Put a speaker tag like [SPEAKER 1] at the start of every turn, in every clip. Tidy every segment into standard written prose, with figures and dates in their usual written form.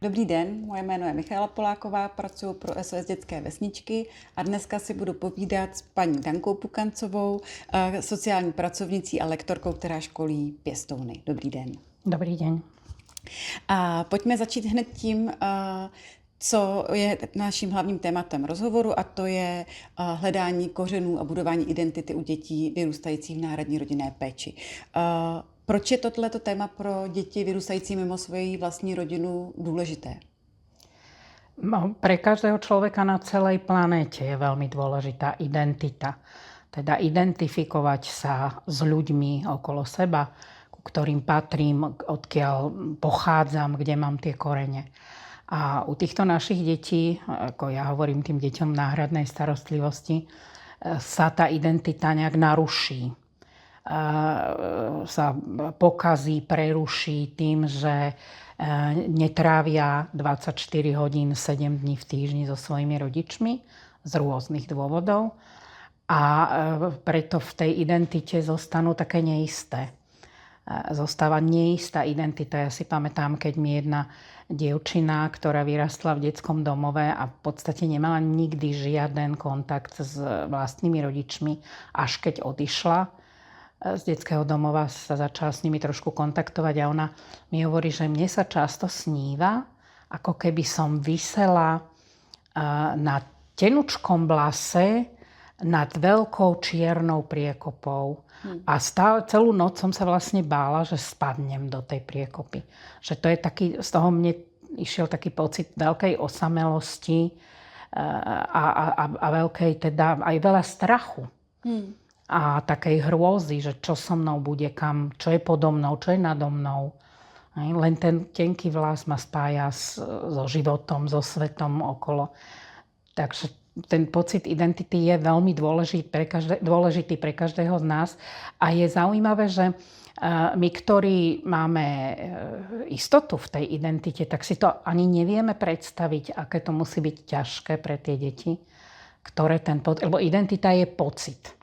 [SPEAKER 1] Dobrý den, moje jméno je Michaela Poláková, pracuji pro SOS Dětské vesničky a dneska si budu povídat s paní Dankou Pukancovou, sociální pracovnicí a lektorkou, která školí pěstouny. Dobrý den.
[SPEAKER 2] Dobrý deň.
[SPEAKER 1] A pojďme začít hned tím, co je naším hlavním tématem rozhovoru, a to je hledání kořenů a budování identity u dětí vyrůstajících v náhradní rodinné péči. Proč je tohleto téma pro děti vyrůstající mimo svoji vlastní rodinu důležité?
[SPEAKER 2] Pre každého človeka na celej planéte je veľmi dôležitá identita. Teda identifikovať sa s ľuďmi okolo seba, ku ktorým patrím, odkiaľ pochádzam, kde mám tie korene. A u týchto našich detí, ako ja hovorím tým deťom náhradnej starostlivosti, sa tá identita nejak naruší. Sa pokazí, preruší tým, že netrávia 24 hodín 7 dní v týždni so svojimi rodičmi z rôznych dôvodov a preto v tej identite zostanú také neisté. Zostáva neistá identita. Ja si pamätám, keď mi jedna dievčina, ktorá vyrastla v detskom domove a v podstate nemala nikdy žiaden kontakt s vlastnými rodičmi, až keď odišla z detského domova, sa začala s nimi trošku kontaktovať a ona mi hovorí, že mne sa často sníva, ako keby som visela na tenučkom blase nad veľkou čiernou priekopou. A celú noc som sa vlastne bála, že spadnem do tej priekopy. Že to je taký, z toho mne išiel taký pocit veľkej osamelosti a veľkej teda aj veľa strachu. A takej hrôzy, že čo so mnou bude, kam, čo je podo mnou, čo je nado mnou. Len ten tenký vlas ma spája so životom, so svetom okolo. Takže ten pocit identity je veľmi dôležitý pre každého z nás. A je zaujímavé, že my, ktorí máme istotu v tej identite, tak si to ani nevieme predstaviť, aké to musí byť ťažké pre tie deti, ktoré lebo identita je pocit.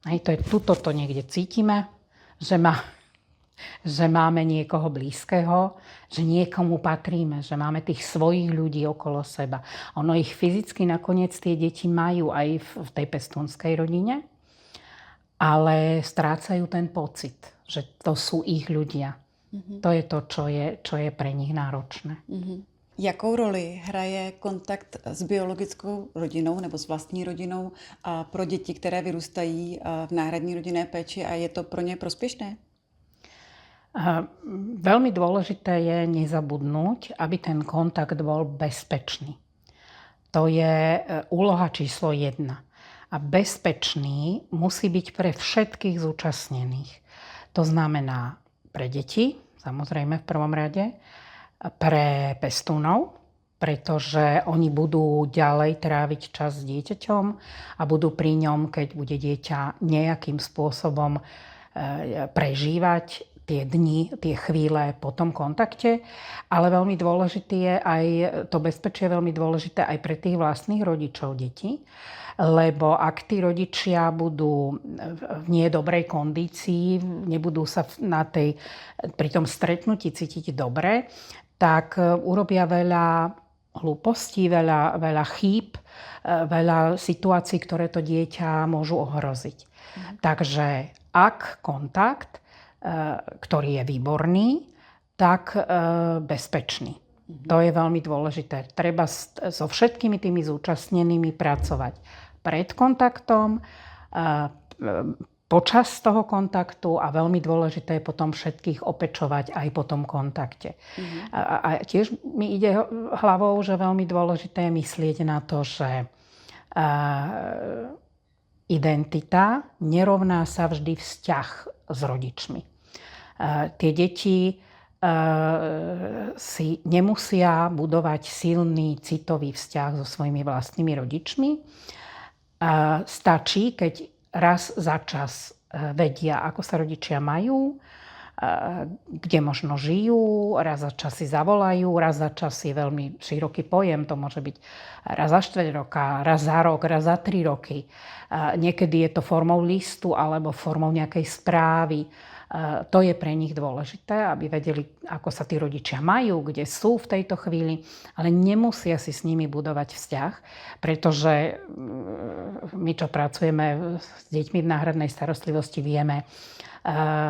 [SPEAKER 2] To je tuto to niekde cítime, že máme niekoho blízkeho, že niekomu patríme, že máme tých svojich ľudí okolo seba. Ono ich fyzicky nakoniec tie deti majú aj v tej pestúnskej rodine, ale strácajú ten pocit, že to sú ich ľudia. To je to, čo je pre nich náročné.
[SPEAKER 1] Jakou roli hraje kontakt s biologickou rodinou nebo s vlastní rodinou pro děti, které vyrůstají v náhradní rodinné péči, a je to pro ně prospěšné?
[SPEAKER 2] Veľmi dôležité je nezabudnúť, aby ten kontakt bol bezpečný. To je úloha číslo 1. A bezpečný musí byť pre všetkých zúčastnených. To znamená pre deti, samozrejme v prvom rade, pre pestúnov, pretože oni budú ďalej tráviť čas s dieťaťom a budú pri ňom, keď bude dieťa nejakým spôsobom prežívať tie dni, tie chvíle po tom kontakte. Ale veľmi dôležitý je aj, to bezpečie je veľmi dôležité aj pre tých vlastných rodičov detí, lebo ak tí rodičia budú v nedobrej kondícii, nebudú sa pri tom stretnutí cítiť dobre, tak urobia veľa hlúpostí, veľa chýb, veľa situácií, ktoré to dieťa môžu ohroziť. Takže ak kontakt, ktorý je výborný, tak bezpečný. To je veľmi dôležité. Treba so všetkými tými zúčastnenými pracovať pred kontaktom, počas toho kontaktu a veľmi dôležité je potom všetkých opečovať aj po tom kontakte. A tiež mi ide hlavou, že veľmi dôležité je myslieť na to, že identita nerovná sa vždy vzťah s rodičmi. Tie deti si nemusia budovať silný citový vzťah so svojimi vlastnými rodičmi. Stačí, keď raz za čas vedia, ako sa rodičia majú, kde možno žijú, raz za čas si zavolajú, raz za čas je veľmi široký pojem, to môže byť raz za 4 roka, raz za rok, raz za 3 roky. Niekedy je to formou listu alebo formou nejakej správy. To je pre nich dôležité, aby vedeli, ako sa tí rodičia majú, kde sú v tejto chvíli, ale nemusia si s nimi budovať vzťah, pretože my, čo pracujeme s deťmi v náhradnej starostlivosti, vieme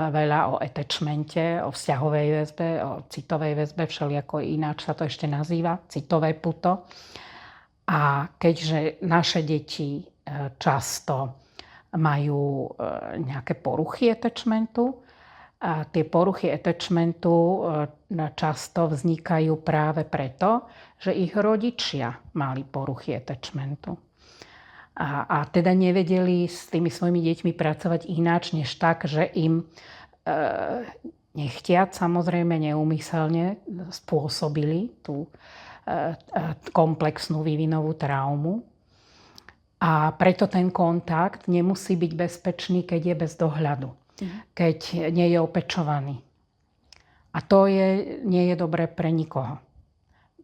[SPEAKER 2] veľa o attachmente, o vzťahovej väzbe, o citovej väzbe, všelijako ináč sa to ešte nazýva, citové puto. A keďže naše deti často majú nejaké poruchy attachmentu, a tie poruchy attachmentu často vznikajú práve preto, že ich rodičia mali poruchy attachmentu. A teda nevedeli s tými svojimi deťmi pracovať ináč, než tak, že im nechtiac, samozrejme neúmyselne spôsobili tú komplexnú vývinovú traumu. A preto ten kontakt nemusí byť bezpečný, keď je bez dohľadu. Keď nie je opečovaný. A to nie je dobré pre nikoho.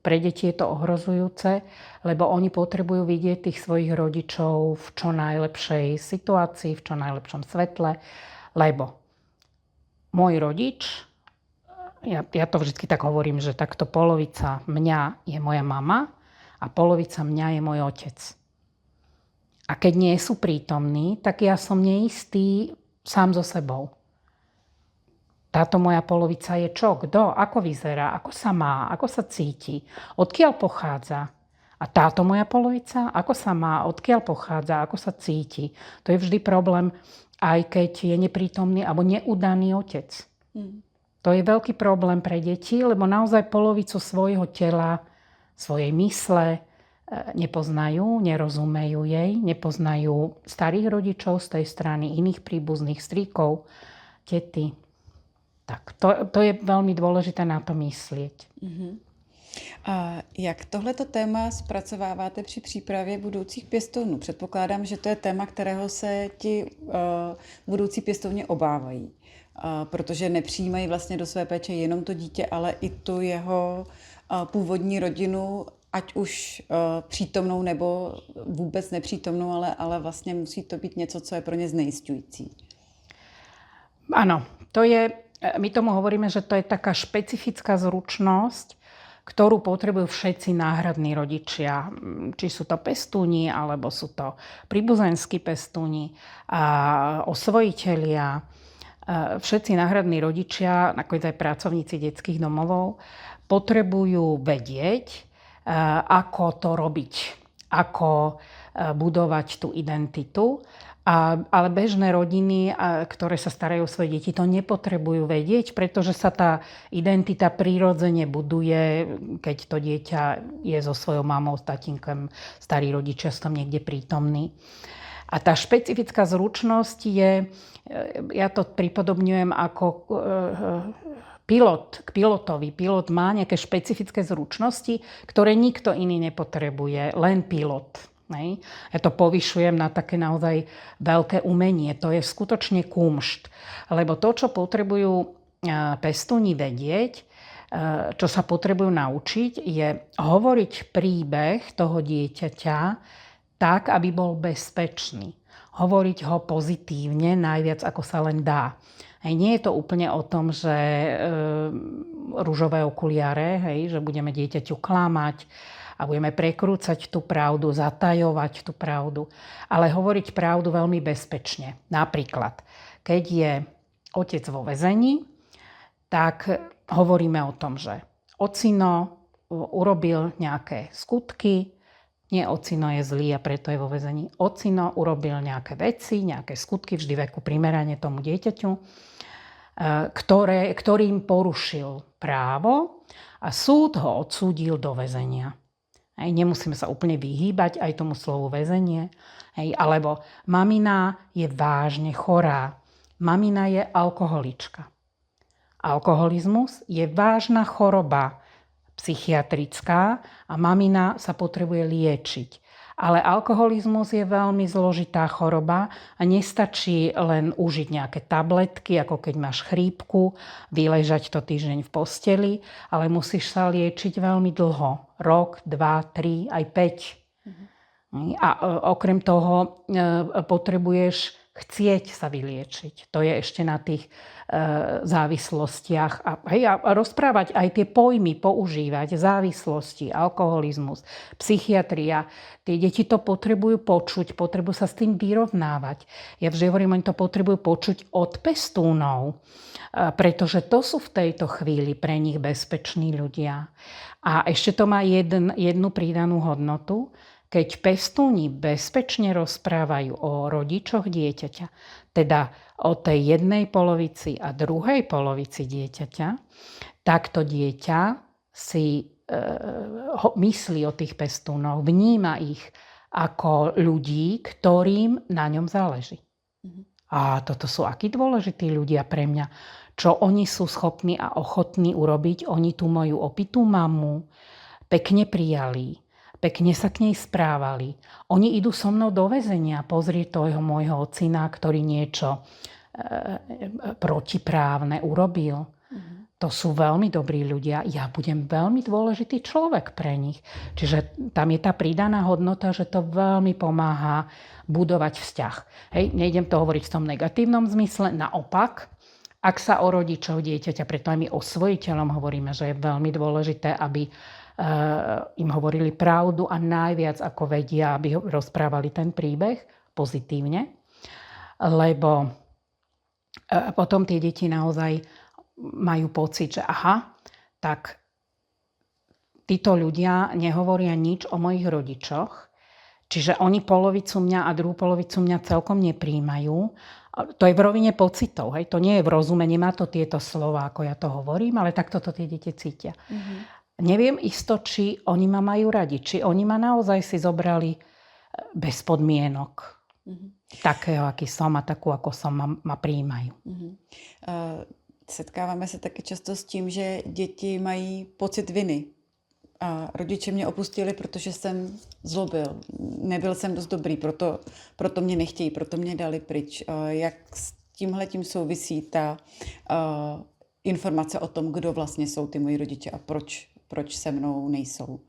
[SPEAKER 2] Pre deti je to ohrozujúce, lebo oni potrebujú vidieť tých svojich rodičov v čo najlepšej situácii, v čo najlepšom svetle, lebo môj rodič, ja to vždy tak hovorím, že takto polovica mňa je moja mama a polovica mňa je môj otec. A keď nie sú prítomní, tak ja som neistý sám so sebou. Táto moja polovica je čo? Kto? Ako vyzerá? Ako sa má? Ako sa cíti? Odkiaľ pochádza? A táto moja polovica? Ako sa má? Odkiaľ pochádza? Ako sa cíti? To je vždy problém, aj keď je neprítomný alebo neudaný otec. To je veľký problém pre deti, lebo naozaj polovicu svojho tela, svojej mysle nepoznajú, nerozumejú jej, nepoznajú starých rodičov z tej strany, iných príbuzných, strýkov, tety. Tak to je veľmi dôležité na to myslieť.
[SPEAKER 1] A jak tohleto téma zpracováváte při přípravě budoucích pěstounů? Předpokládám, že to je téma, kterého se ti budoucí pěstouni obávají, protože nepřijímají vlastně do své péče jenom to dítě, ale i tu jeho původní rodinu, ať už přítomnou nebo vůbec nepřítomnou, ale vlastně musí to být něco, co je pro ně znejisťující.
[SPEAKER 2] Áno, my tomu hovoríme, že to je taká špecifická zručnosť, ktorú potrebujú všetci náhradní rodičia. Či sú to pestúni, alebo sú to príbuzenskí pestúni, osvojitelia. Všetci náhradní rodičia, nakoniec aj pracovníci detských domovov, potrebujú vedieť, ako to robiť, ako budovať tú identitu. Ale bežné rodiny, ktoré sa starajú o svoje deti, to nepotrebujú vedieť, pretože sa tá identita prirodzene buduje, keď to dieťa je so svojou mamou, s tatínkom, starí rodičia sú tam niekde prítomní. A tá špecifická zručnosť je, ja to pripodobňujem ako k pilotovi. Pilot má nejaké špecifické zručnosti, ktoré nikto iný nepotrebuje, len pilot. Ja to povyšujem na také naozaj veľké umenie. To je skutočne kumšt. Lebo to, čo potrebujú pestúni vedieť, čo sa potrebujú naučiť, je hovoriť príbeh toho dieťaťa tak, aby bol bezpečný. Hovoriť ho pozitívne, najviac ako sa len dá. Nie je to úplne o tom, že ružové okuliare, že budeme dieťaťu klamať a budeme prekrúcať tú pravdu, zatajovať tú pravdu, ale hovoriť pravdu veľmi bezpečne. Napríklad, keď je otec vo väzení, tak hovoríme o tom, že ocino urobil nejaké skutky, nie ocino je zlý a preto je vo väzení. Ocino urobil nejaké veci, nejaké skutky, vždy veku primerane tomu dieťaťu, ktorým porušil právo a súd ho odsúdil do väzenia. Nemusíme sa úplne vyhýbať aj tomu slovu väzenie. Alebo mamina je vážne chorá. Mamina je alkoholička. Alkoholizmus je vážna choroba psychiatrická a mamina sa potrebuje liečiť. Ale alkoholizmus je veľmi zložitá choroba a nestačí len užiť nejaké tabletky, ako keď máš chrípku, vyležať to týždeň v posteli, ale musíš sa liečiť veľmi dlho. Rok, 2, 3, aj 5. A okrem toho potrebuješ chcieť sa vyliečiť. To je ešte na tých závislostiach. A rozprávať aj tie pojmy, používať závislosti, alkoholizmus, psychiatria. Tie deti to potrebujú počuť, potrebujú sa s tým vyrovnávať. Ja vždy hovorím, oni to potrebujú počuť od pestúnov, pretože to sú v tejto chvíli pre nich bezpeční ľudia. A ešte to má jednu pridanú hodnotu. Keď pestúni bezpečne rozprávajú o rodičoch dieťaťa, teda o tej jednej polovici a druhej polovici dieťaťa, tak to dieťa si myslí o tých pestúnov, vníma ich ako ľudí, ktorým na ňom záleží. A toto sú akí dôležití ľudia pre mňa. Čo oni sú schopní a ochotní urobiť, oni tú moju opitú mamu pekne prijali, pekne sa k nej správali. Oni idú so mnou do väzenia pozrieť toho môjho ocina, ktorý niečo protiprávne urobil. To sú veľmi dobrí ľudia. Ja budem veľmi dôležitý človek pre nich. Čiže tam je tá pridaná hodnota, že to veľmi pomáha budovať vzťah. Hej, nejdem to hovoriť v tom negatívnom zmysle. Naopak, ak sa o rodičov dieťaťa, preto aj my osvojiteľom hovoríme, že je veľmi dôležité, aby im hovorili pravdu a najviac ako vedia, aby rozprávali ten príbeh pozitívne, lebo potom tie deti naozaj majú pocit, že aha, tak títo ľudia nehovoria nič o mojich rodičoch, čiže oni polovicu mňa a druhú polovicu mňa celkom nepríjmajú. To je v rovine pocitov, hej? To nie je v rozume, nemá to tieto slova, ako ja to hovorím, ale takto to tie deti cítia. Neviem isto, či oni ma majú radi, či oni ma naozaj si zobrali bez podmienok. Takého, aký som a takú, ako som, ma prijímajú.
[SPEAKER 1] Setkáváme se taky často s tím, že děti mají pocit viny. A rodiče mě opustili, protože jsem zlobil. Nebyl jsem dost dobrý, proto mě nechtějí, proto mě dali pryč. Jak s tímhletím souvisí ta informace o tom, kdo vlastně jsou ty moji rodiče a proč se mnou nejsou?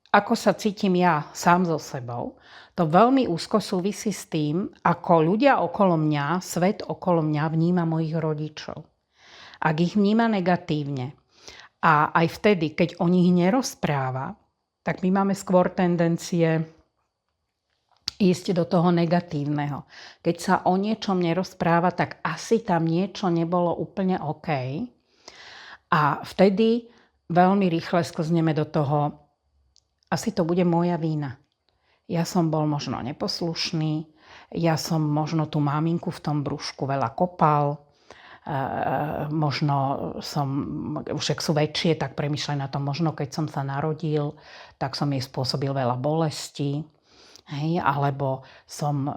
[SPEAKER 2] Ako sa cítim ja sám so sebou, to veľmi úzko súvisí s tým, ako ľudia okolo mňa, svet okolo mňa vníma mojich rodičov. Ak ich vníma negatívne a aj vtedy, keď o nich nerozpráva, tak my máme skôr tendencie ísť do toho negatívneho. Keď sa o niečom nerozpráva, tak asi tam niečo nebolo úplne OK. A vtedy veľmi rýchle sklzneme do toho, asi to bude moja vina. Ja som bol možno neposlušný, ja som možno tú maminku v tom brúšku veľa kopal, možno som, už ak sú väčšie, tak premýšľaj na tom, možno keď som sa narodil, tak som jej spôsobil veľa bolesti. Hej, alebo som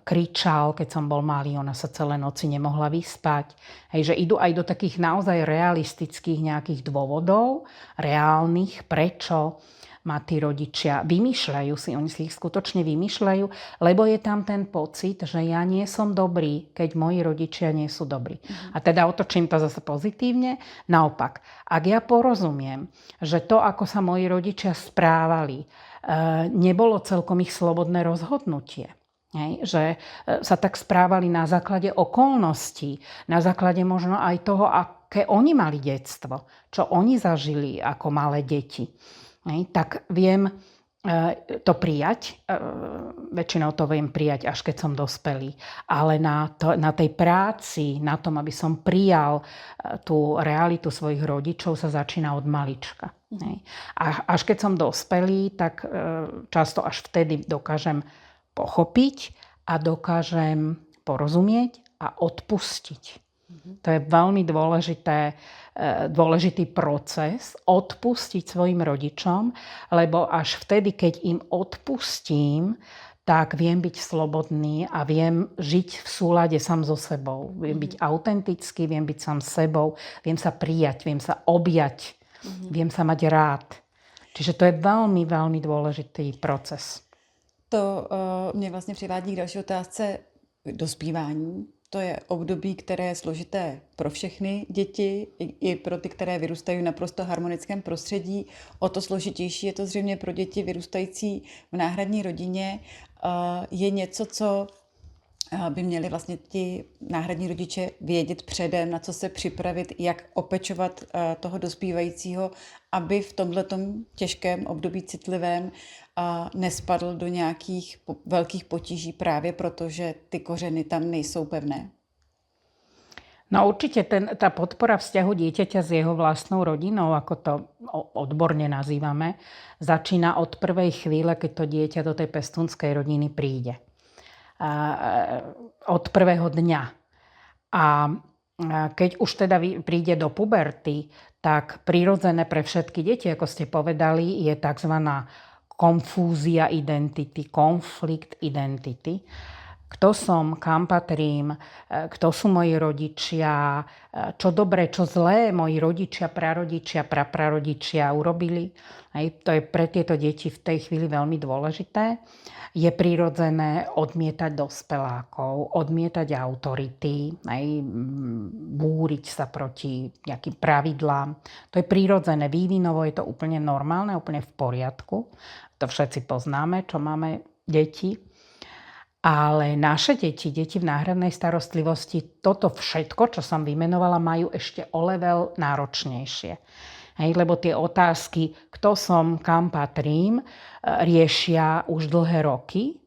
[SPEAKER 2] kričal, keď som bol malý, ona sa celé noci nemohla vyspať. Hej, že idú aj do takých naozaj realistických nejakých dôvodov, reálnych, prečo ma tí rodičia vymýšľajú si, oni si ich skutočne vymýšľajú, lebo je tam ten pocit, že ja nie som dobrý, keď moji rodičia nie sú dobrí. A teda otočím to zase pozitívne. Naopak, ak ja porozumiem, že to, ako sa moji rodičia správali, nebolo celkom ich slobodné rozhodnutie. Hej, že sa tak správali na základe okolností, na základe možno aj toho, aké oni mali detstvo, čo oni zažili ako malé deti. Hej, tak viem to prijať. Väčšinou to viem prijať, až keď som dospelý. Ale na tej práci, na tom, aby som prijal tú realitu svojich rodičov, sa začína od malička. Hej. A až keď som dospelý, tak často až vtedy dokážem pochopiť a dokážem porozumieť a odpustiť. To je veľmi dôležitý proces, odpustiť svojim rodičom, lebo až vtedy, keď im odpustím, tak viem byť slobodný a viem žiť v súlade sám so sebou. Viem byť autentický, viem byť sám sebou, viem sa prijať, viem sa objať, viem sa mať rád. Čiže to je veľmi, veľmi dôležitý proces.
[SPEAKER 1] To mě vlastně přivádí k další otázce dospívání. To je období, které je složité pro všechny děti, i pro ty, které vyrůstají v naprosto harmonickém prostředí. O to složitější je to zřejmě pro děti vyrůstající v náhradní rodině. Je něco, co by měli vlastně ti náhradní rodiče vědět předem, na co se připravit, jak opečovat toho dospívajícího, aby v tomhletom těžkém období citlivém nespadl do nějakých velkých potíží právě proto, že ty kořeny tam nejsou pevné.
[SPEAKER 2] No určite tá podpora vzťahu dieťaťa s jeho vlastnou rodinou, ako to odborne nazývame, začína od prvej chvíle, keď to dieťa do tej pestúnskej rodiny príde. Od prvého dňa. A keď už teda príde do puberty, tak prirodzené pre všetky deti, ako ste povedali, je tzv. Konfúzia identity, konflikt identity. Kto som, kam patrím, kto sú moji rodičia, čo dobré, čo zlé moji rodičia, prarodičia, praprarodičia urobili. To je pre tieto deti v tej chvíli veľmi dôležité. Je prirodzené odmietať dospelákov, odmietať autority, búriť sa proti nejakým pravidlám. To je prirodzené, vývinovo je to úplne normálne, úplne v poriadku. To všetci poznáme, čo máme deti. Ale naše deti v náhradnej starostlivosti, toto všetko, čo som vymenovala, majú ešte o level náročnejšie. Lebo tie otázky, kto som, kam patrím, riešia už dlhé roky.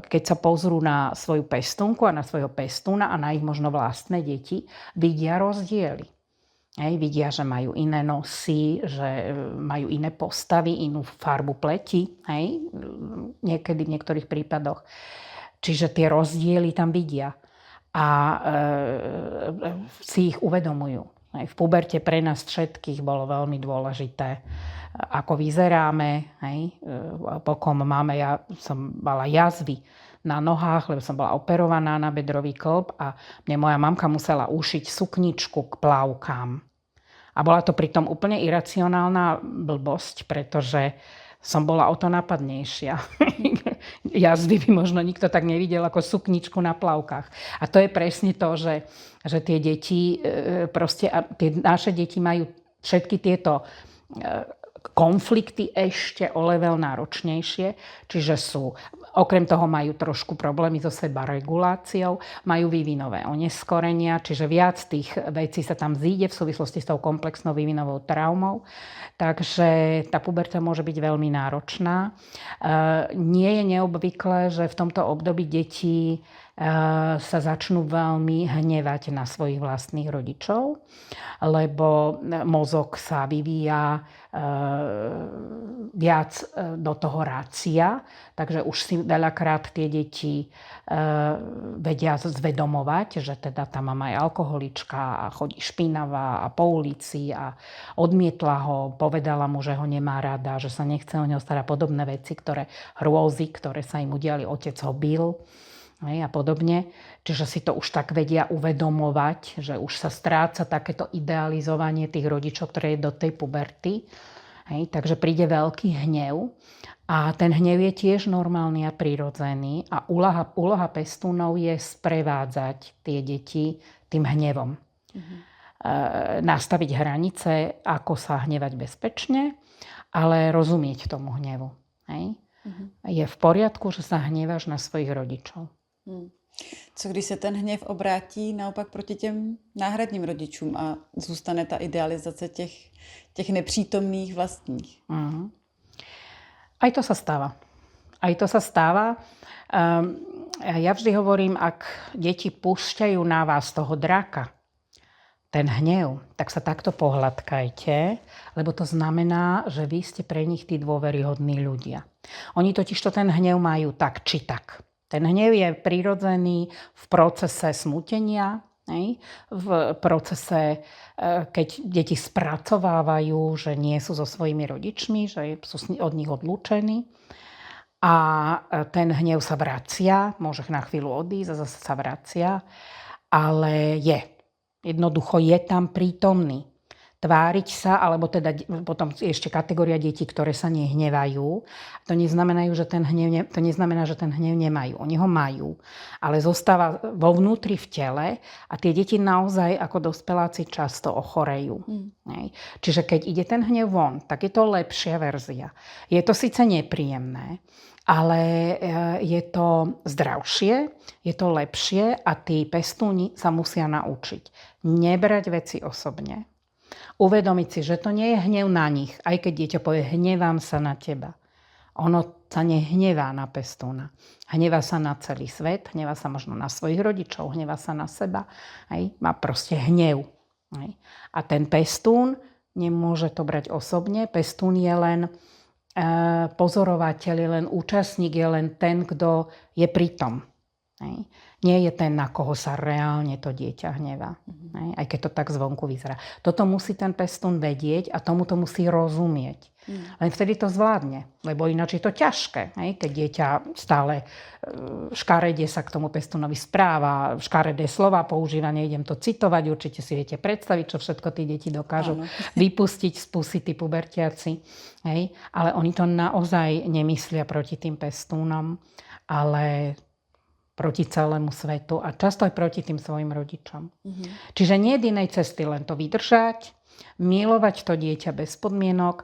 [SPEAKER 2] Keď sa pozrú na svoju pestúnku a na svojho pestúna a na ich možno vlastné deti, vidia rozdiely. Vidia, že majú iné nosy, že majú iné postavy, inú farbu pleti. Niekedy v niektorých prípadoch. Čiže tie rozdiely tam vidia a si ich uvedomujú. V puberte pre nás všetkých bolo veľmi dôležité, ako vyzeráme, po kom máme. Ja som mala jazvy na nohách, lebo som bola operovaná na bedrový kĺb a mne moja mamka musela ušiť sukničku k plavkám. A bola to pritom úplne iracionálna blbosť, pretože som bola o to nápadnejšia. Jazvy by možno nikto tak nevidel ako sukničku na plavkách. A to je presne to, že tie deti, proste, tie naše deti majú všetky tieto konflikty ešte o level náročnejšie, čiže sú, okrem toho majú trošku problémy so sebareguláciou, majú vývinové oneskorenia, čiže viac tých vecí sa tam zíde v súvislosti s tou komplexnou vývinovou traumou. Takže tá puberta môže byť veľmi náročná. Nie je neobvyklé, že v tomto období deti sa začnú veľmi hnevať na svojich vlastných rodičov, lebo mozog sa vyvíja viac do toho rácia, takže už si veľakrát tie deti vedia zvedomovať, že teda tá mama je alkoholička a chodí špinavá a po ulici a odmietla ho, povedala mu, že ho nemá rada, že sa nechce o neho starať, podobné veci, hrôzy, ktoré sa im udiali, otec ho bil a podobne. Čiže si to už tak vedia uvedomovať, že už sa stráca takéto idealizovanie tých rodičov, ktoré je do tej puberty. Takže príde veľký hnev a ten hnev je tiež normálny a prirodzený a úloha pestúnov je sprevádzať tie deti tým hnevom. Nastaviť hranice, ako sa hnevať bezpečne, ale rozumieť tomu hnevu. Je v poriadku, že sa hneváš na svojich rodičov.
[SPEAKER 1] Co když se ten hněv obrátí naopak proti těm náhradním rodičům a zůstane ta idealizace těch nepřítomných vlastních?
[SPEAKER 2] Aj to sa stáva. Ja vždy hovorím, ak deti púšťajú na vás toho draka, ten hnev, tak sa takto pohľadkajte, lebo to znamená, že vy ste pre nich tí dôveryhodní ľudia. Oni totižto ten hnev majú tak či tak. Ten hnev je prirodzený v procese smútenia, v procese, keď deti spracovávajú, že nie sú so svojimi rodičmi, že sú od nich odlúčení. A ten hnev sa vracia, môže na chvíľu odísť a zase sa vracia, ale jednoducho je tam prítomný. tváriť sa, alebo teda potom ešte kategória detí, ktoré sa nehnevajú. To neznamená, že ten hnev nemajú. Oni ho majú, ale zostáva vo vnútri v tele a tie deti naozaj ako dospeláci často ochorejú. Čiže keď ide ten hnev von, tak je to lepšia verzia. Je to síce nepríjemné, ale je to zdravšie, je to lepšie a tí pestúni sa musia naučiť nebrať veci osobne. Uvedomiť si, že to nie je hnev na nich, aj keď dieťa povie hnevám sa na teba. Ono sa nehnevá na pestúna. Hnevá sa na celý svet, hnevá sa možno na svojich rodičov, hnevá sa na seba. Má proste hnev. A ten pestún nemôže to brať osobne. Pestún je len pozorovateľ, je len účastník, je len ten, kto je pritom. Nie je ten, na koho sa reálne to dieťa hnevá. Aj keď to tak zvonku vyzerá. Toto musí ten pestún vedieť a tomu to musí rozumieť. Len vtedy to zvládne. Lebo ináč je to ťažké. Keď dieťa stále škaredie sa k tomu pestúnovi správa, škaredé slova používa, nejdem to citovať, určite si viete predstaviť, čo všetko tí deti dokážu vypustiť z pusy tí pubertiaci. Ale oni to naozaj nemyslia proti tým pestúnom, ale proti celému svetu a často aj proti tým svojim rodičom. Čiže nie je inej cesty, len to vydržať, milovať to dieťa bez podmienok.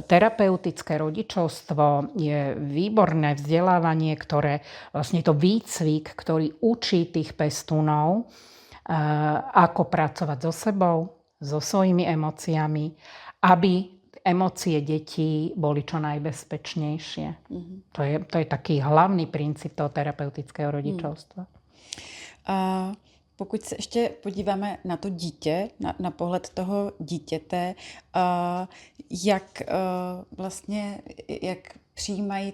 [SPEAKER 2] Terapeutické rodičovstvo je výborné vzdelávanie, ktoré vlastne je to výcvik, ktorý učí tých pestúnov, ako pracovať so sebou, so svojimi emóciami, aby emócie detí boli čo najbezpečnejšie. To je taký hlavný princíp toho terapeutického rodičovstva.
[SPEAKER 1] Pokud se ještě podíváme na to dítě, na pohled toho dítěte, jak přijímají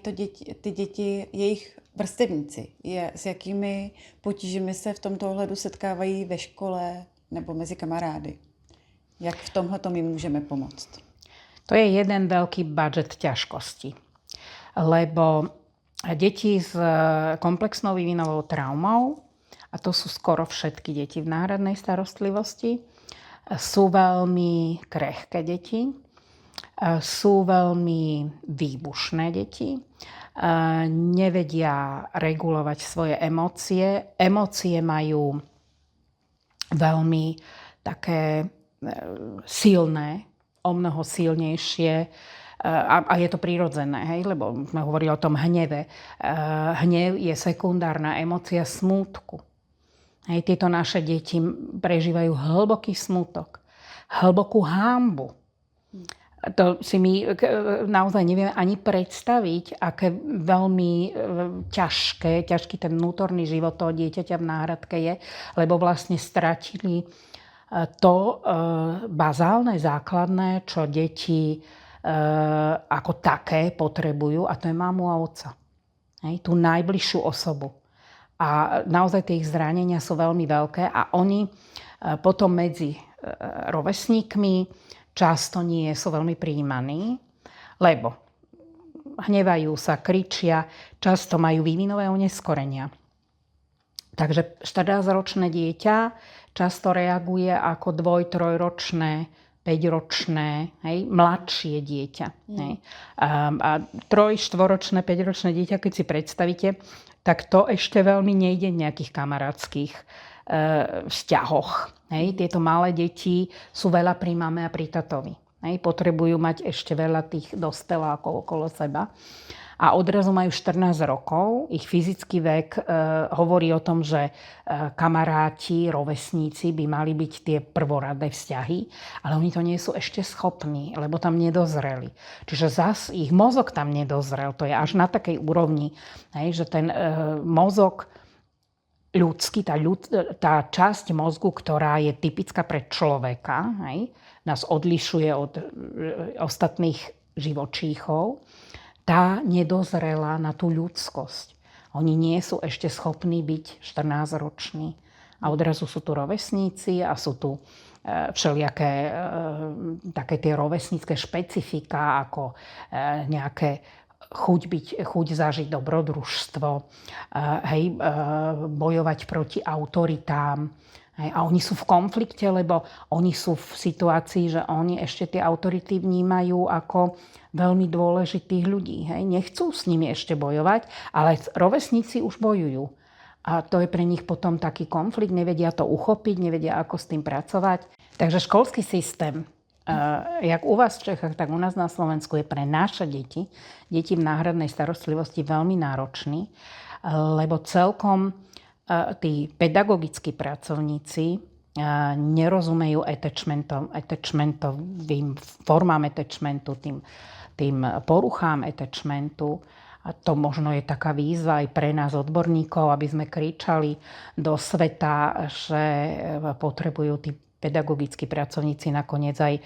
[SPEAKER 1] ty děti jejich vrstevníci, s jakými potížemi se v tomto ohledu setkávají ve škole nebo mezi kamarády. Jak v tomhletom jim můžeme pomoct?
[SPEAKER 2] To je jeden veľký budget ťažkosti. Lebo deti s komplexnou vývinovou traumou, a to sú skoro všetky deti v náhradnej starostlivosti, sú veľmi krehké deti, sú veľmi výbušné deti, nevedia regulovať svoje emócie. Emócie majú veľmi také silné, o mnoho silnejšie a je to prirodzené, lebo sme hovorili o tom hneve. Hnev je sekundárna emócia smútku. Tieto naše deti prežívajú hlboký smútok, hlbokú hanbu. To si my naozaj nevieme ani predstaviť, aké veľmi ťažký ten vnútorný život toho dieťaťa v náhradke je, lebo vlastne stratili to bazálne, základné, čo deti ako také potrebujú, a to je mamu a otca. Tú najbližšiu osobu. A naozaj tie ich zranenia sú veľmi veľké a oni potom medzi rovesníkmi často nie sú veľmi prijímaní, lebo hnevajú sa, kričia, často majú vývinové oneskorenia. Takže 14-ročné dieťa často reaguje ako 2-, 3-ročné, 5-ročné, mladšie dieťa. A 3-, 4-ročné, 5-ročné dieťa, keď si predstavíte, tak to ešte veľmi nejde v nejakých kamarátskych vzťahoch. Tieto malé deti sú veľa pri mame a pri tatovi. Potrebujú mať ešte veľa tých dospelákov okolo seba. A odrazu majú 14 rokov. Ich fyzický vek hovorí o tom, že kamaráti, rovesníci by mali byť tie prvoradé vzťahy, ale oni to nie sú ešte schopní, lebo tam nedozreli. Čiže zas ich mozog tam nedozrel. To je až na takej úrovni, že ten mozog ľudský, tá časť mozgu, ktorá je typická pre človeka, nás odlišuje od ostatných živočíchov, tá nedozrela na tú ľudskosť. Oni nie sú ešte schopní byť 14-roční. A odrazu sú tu rovesníci a sú tu všelijaké také tie rovesnícke špecifika, ako nejaké chuť zažiť dobrodružstvo, bojovať proti autoritám, Hej, a oni sú v konflikte, lebo oni sú v situácii, že oni ešte tie autority vnímajú ako veľmi dôležitých ľudí. Hej. Nechcú s nimi ešte bojovať, ale rovesníci už bojujú. A to je pre nich potom taký konflikt, nevedia to uchopiť, nevedia, ako s tým pracovať. Takže školský systém, jak u vás v Čechách, tak u nás na Slovensku, je pre naše deti v náhradnej starostlivosti veľmi náročný, lebo celkom tí pedagogickí pracovníci nerozumejú attachmentovým formám attachmentu, tým poruchám attachmentu. A to možno je taká výzva aj pre nás odborníkov, aby sme kričali do sveta, že potrebujú tí pedagogickí pracovníci nakoniec aj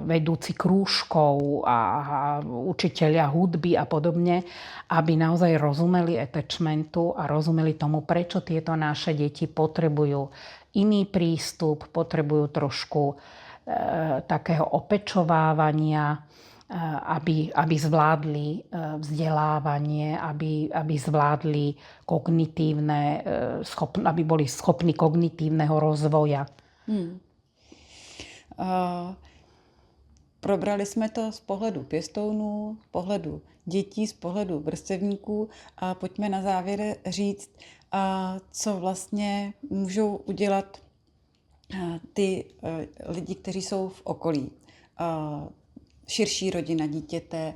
[SPEAKER 2] vedúci krúžkov a učitelia hudby a podobne, aby naozaj rozumeli attachmentu a rozumeli tomu, prečo tieto naše deti potrebujú iný prístup, potrebujú trošku takého opečovávania, aby zvládli vzdelávanie, aby zvládli kognitívne, aby boli schopní kognitívneho rozvoja.
[SPEAKER 1] Probrali jsme to z pohledu pěstounů, z pohledu dětí, z pohledu vrstevníků a pojďme na závěr říct, co vlastně můžou udělat ty lidi, kteří jsou v okolí. Širší rodina dítěte,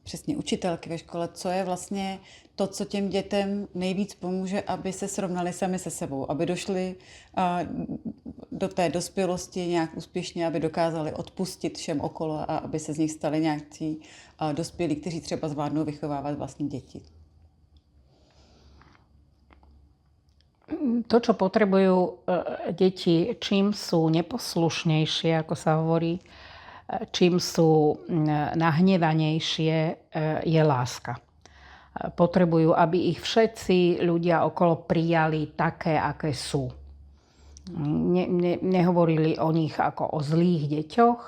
[SPEAKER 1] přesně učitelky ve škole, co je vlastně to, co těm dětem nejvíc pomůže, aby se srovnali sami se sebou, aby došli do té dospělosti nějak úspěšně, aby dokázali odpustit všem okolo a aby se z nich stali nějakí dospělí, kteří třeba zvládnou vychovávat vlastní děti.
[SPEAKER 2] To, čo potrebujú deti, čím sú neposlušnejšie, ako sa hovorí, čím sú nahnevanejšie, je láska. Potrebujú, aby ich všetci ľudia okolo prijali také, aké sú. Nehovorili o nich ako o zlých deťoch,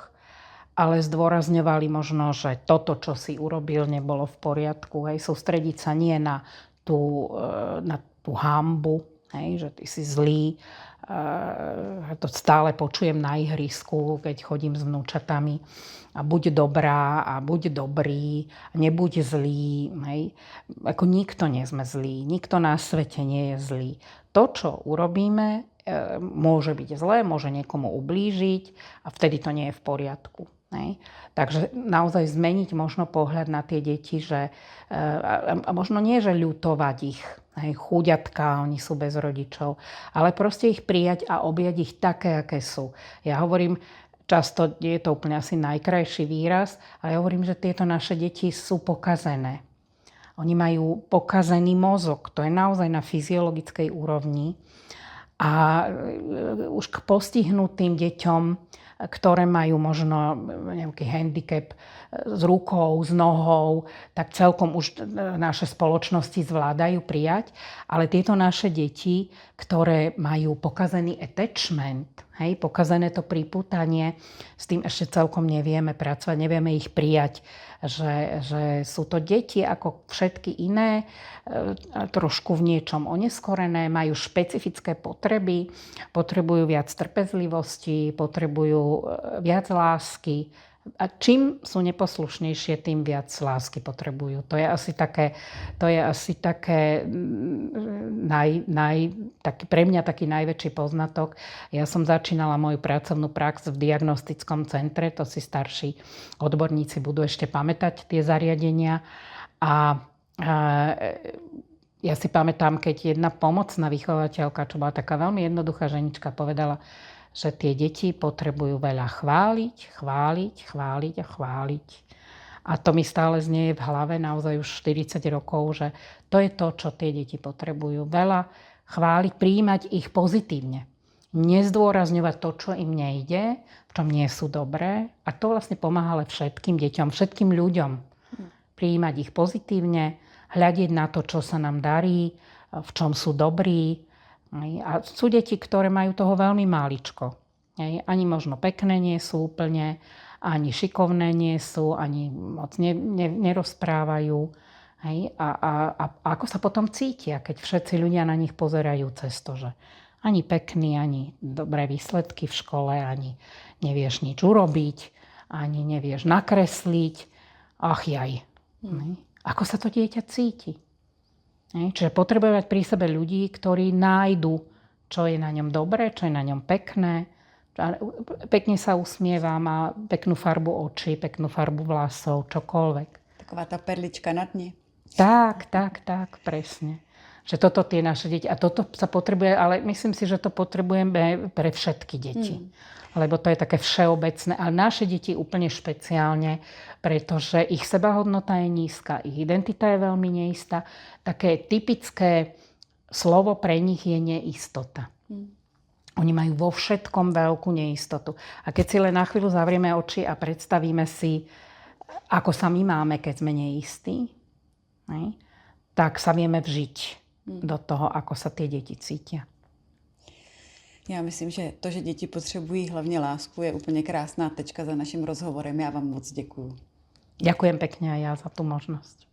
[SPEAKER 2] ale zdôrazňovali možno, že toto, čo si urobil, nebolo v poriadku. Hej. Sústrediť sa nie na tú hanbu, hej, že ty si zlý. To stále počujem na ihrisku, keď chodím s vnúčatami. A buď dobrá, a buď dobrý, nebuď zlý. Hej. Ako nikto nie sme zlí, nikto na svete nie je zlý. To, čo urobíme, môže byť zlé, môže niekomu ublížiť a vtedy to nie je v poriadku. Hej. Takže naozaj zmeniť možno pohľad na tie deti, že, a možno nie, že ľutovať ich, hej, chúďatka, oni sú bez rodičov, ale proste ich prijať a objať ich také, aké sú. Ja hovorím, často je to úplne asi najkrajší výraz, ale ja hovorím, že tieto naše deti sú pokazené. Oni majú pokazený mozog, to je naozaj na fyziologickej úrovni. A už k postihnutým deťom, ktoré majú možno nejaký handicap s rukou, s nohou, tak celkom už naše spoločnosti zvládajú prijať. Ale tieto naše deti, ktoré majú pokazený attachment, hej, pokazené to pripútanie, s tým ešte celkom nevieme pracovať, nevieme ich prijať. Že sú to deti ako všetky iné, trošku v niečom oneskorené, majú špecifické potreby, potrebujú viac trpezlivosti, potrebujú viac lásky. A čím sú neposlušnejšie, tým viac lásky potrebujú. To je asi také pre mňa taký najväčší poznatok. Ja som začínala moju pracovnú prax v diagnostickom centre, to si starší odborníci budú ešte pamätať tie zariadenia. A ja si pamätám, keď jedna pomocná vychovateľka, čo bola taká veľmi jednoduchá ženička, povedala, že tie deti potrebujú veľa chváliť a chváliť. A to mi stále znie v hlave naozaj už 40 rokov, že to je to, čo tie deti potrebujú. Veľa chváliť, prijímať ich pozitívne. Nezdôrazňovať to, čo im nejde, v čom nie sú dobré. A to vlastne pomáha všetkým deťom, všetkým ľuďom. Prijímať ich pozitívne, hľadiť na to, čo sa nám darí, v čom sú dobrí. A sú deti, ktoré majú toho veľmi máličko. Ani možno pekné nie sú úplne, ani šikovné nie sú, ani moc nerozprávajú. Hej? A ako sa potom cítia, keď všetci ľudia na nich pozerajú cez to, že ani pekný, ani dobré výsledky v škole, ani nevieš nič urobiť, ani nevieš nakresliť. Ach jaj. Ako sa to dieťa cíti? Čiže potrebuje mať pri sebe ľudí, ktorí nájdu, čo je na ňom dobré, čo je na ňom pekné. Pekne sa usmieva, má peknú farbu očí, peknú farbu vlasov, čokoľvek.
[SPEAKER 1] Taková tá perlička na dne.
[SPEAKER 2] Tak, presne. Že toto tie naše deti. A toto sa potrebuje, ale myslím si, že to potrebujeme pre všetky deti. Lebo to je také všeobecné. Ale naše deti úplne špeciálne, pretože ich sebahodnota je nízka, ich identita je veľmi neistá. Také typické slovo pre nich je neistota. Oni majú vo všetkom veľkú neistotu. A keď si len na chvíľu zavrieme oči a predstavíme si, ako sa my máme, keď sme neistí, tak sa vieme vžiť do toho, ako sa tie deti cítia.
[SPEAKER 1] Já myslím, že to, že děti potřebují hlavně lásku, je úplně krásná tečka za naším rozhovorem. Já vám moc děkuju.
[SPEAKER 2] Ďakujem pekne aj ja za tú možnosť.